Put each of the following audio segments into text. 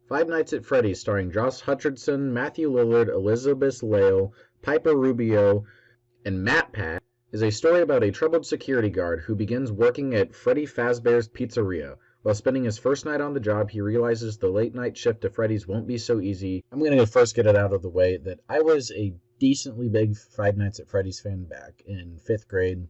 Five Nights at Freddy's, starring Josh Hutcherson, Matthew Lillard, Elizabeth Lale, Piper Rubio, and Matt Pat, is a story about a troubled security guard who begins working at Freddy Fazbear's Pizzeria. While spending his first night on the job, he realizes the late-night shift to Freddy's won't be so easy. I'm going to first get it out of the way that I was a decently big Five Nights at Freddy's fan back in 5th grade,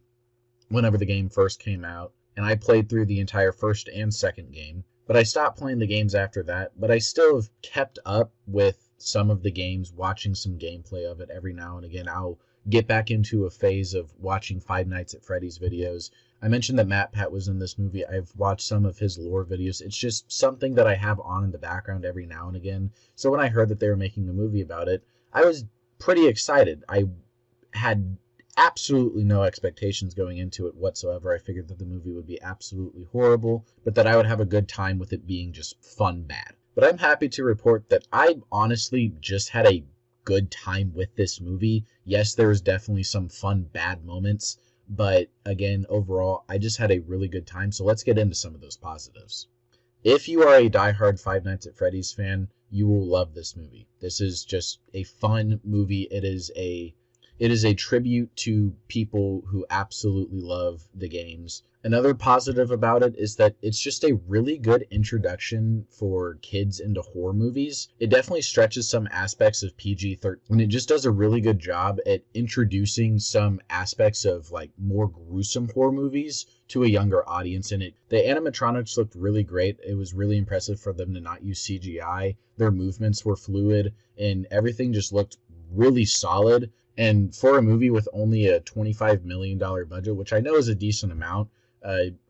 whenever the game first came out, and I played through the entire first and second game. But I stopped playing the games after that, but I still have kept up with some of the games, watching some gameplay of it every now and again. I'll get back into a phase of watching Five Nights at Freddy's videos. I mentioned that Matt Pat was in this movie. I've watched some of his lore videos. It's just something that I have on in the background every now and again. So when I heard that they were making a movie about it, I was pretty excited. I had absolutely no expectations going into it whatsoever. I figured that the movie would be absolutely horrible, but that I would have a good time with it being just fun bad. But I'm happy to report that I honestly just had a good time with this movie. Yes, there was definitely some fun bad moments, but again, overall, I just had a really good time. So let's get into some of those positives. If you are a diehard Five Nights at Freddy's fan, you will love this movie. This is just a fun movie. It is a tribute to people who absolutely love the games. Another positive about it is that it's just a really good introduction for kids into horror movies. It definitely stretches some aspects of PG-13, and it just does a really good job at introducing some aspects of like more gruesome horror movies to a younger audience. And the animatronics looked really great. It was really impressive for them to not use CGI. Their movements were fluid, and everything just looked really solid. And for a movie with only a $25 million budget, which I know is a decent amount,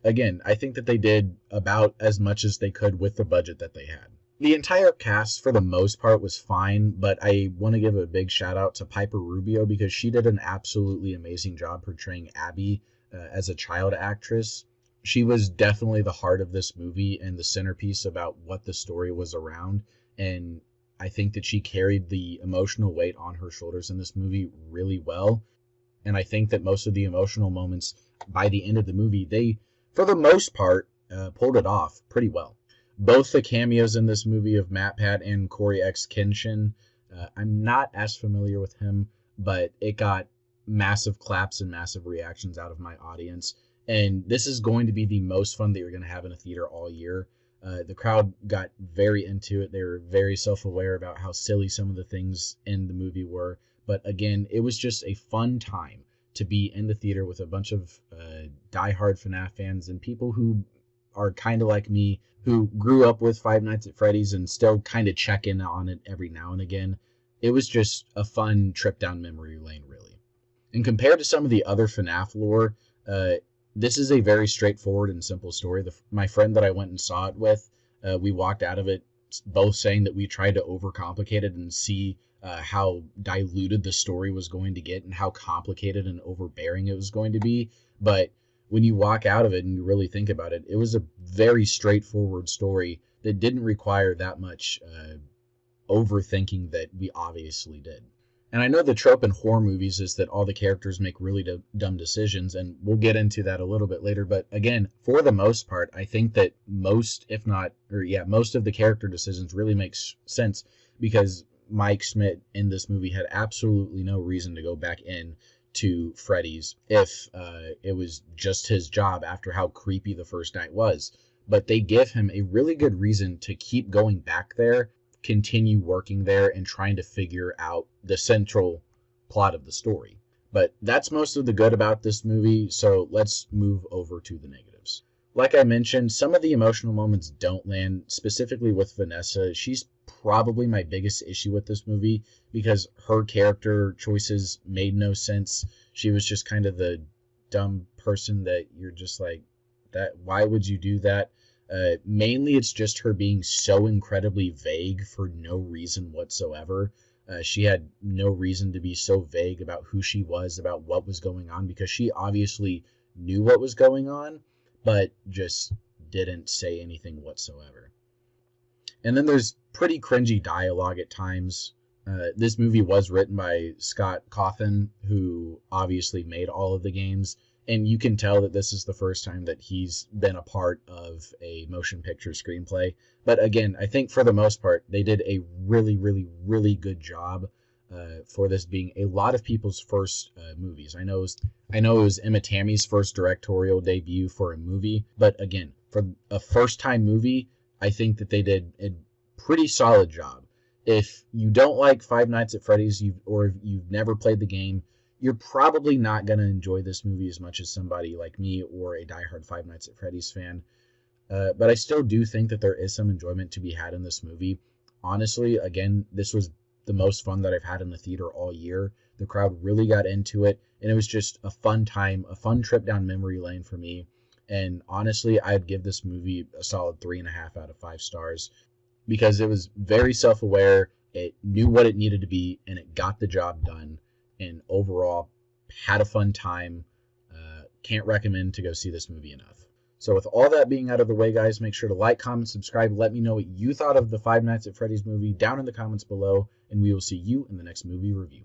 again, I think that they did about as much as they could with the budget that they had. The entire cast, for the most part, was fine, but I want to give a big shout out to Piper Rubio because she did an absolutely amazing job portraying Abby as a child actress. She was definitely the heart of this movie and the centerpiece about what the story was around, and I think that she carried the emotional weight on her shoulders in this movie really well. And I think that most of the emotional moments by the end of the movie, they, for the most part, pulled it off pretty well. Both the cameos in this movie of Matt Pat and Corey X. Kenshin, I'm not as familiar with him, but it got massive claps and massive reactions out of my audience. And this is going to be the most fun that you're going to have in a theater all year. The crowd got very into it. They were very self-aware about how silly some of the things in the movie were. But again, it was just a fun time to be in the theater with a bunch of diehard FNAF fans and people who are kind of like me, who grew up with Five Nights at Freddy's and still kind of check in on it every now and again. It was just a fun trip down memory lane, really. And compared to some of the other FNAF lore, this is a very straightforward and simple story. My friend that I went and saw it with, we walked out of it both saying that we tried to overcomplicate it and see how diluted the story was going to get and how complicated and overbearing it was going to be. But when you walk out of it and you really think about it, it was a very straightforward story that didn't require that much overthinking that we obviously did. And I know the trope in horror movies is that all the characters make really dumb decisions, and we'll get into that a little bit later. But again, for the most part, I think that most of the character decisions really makes sense because Mike Schmidt in this movie had absolutely no reason to go back in to Freddy's if it was just his job after how creepy the first night was. But they give him a really good reason to keep going back there, continue working there, and trying to figure out the central plot of the story. But that's most of the good about this movie, so let's move over to the negatives. Like I mentioned, some of the emotional moments don't land, specifically with Vanessa. She's probably my biggest issue with this movie because her character choices made no sense. She was just kind of the dumb person that you're just like, that. Why would you do that? Mainly it's just her being so incredibly vague for no reason whatsoever. She had no reason to be so vague about who she was, about what was going on, because she obviously knew what was going on, but just didn't say anything whatsoever. And then there's pretty cringy dialogue at times. This movie was written by Scott Cawthon, who obviously made all of the games, and you can tell that this is the first time that he's been a part of a motion picture screenplay. But again, I think for the most part, they did a really, really, really good job for this being a lot of people's first movies. I know it was Emma Tammy's first directorial debut for a movie, but again, for a first-time movie, I think that they did a pretty solid job. If you don't like Five Nights at Freddy's, or if you've never played the game, you're probably not going to enjoy this movie as much as somebody like me or a diehard Five Nights at Freddy's fan. But I still do think that there is some enjoyment to be had in this movie. Honestly, again, this was the most fun that I've had in the theater all year. The crowd really got into it, and it was just a fun time, a fun trip down memory lane for me. And honestly, I'd give this movie a solid 3.5 out of 5 stars because it was very self-aware. It knew what it needed to be, and it got the job done. And overall, had a fun time. Can't recommend to go see this movie enough. So with all that being out of the way, guys, make sure to like, comment, subscribe. Let me know what you thought of the Five Nights at Freddy's movie down in the comments below, and we will see you in the next movie review.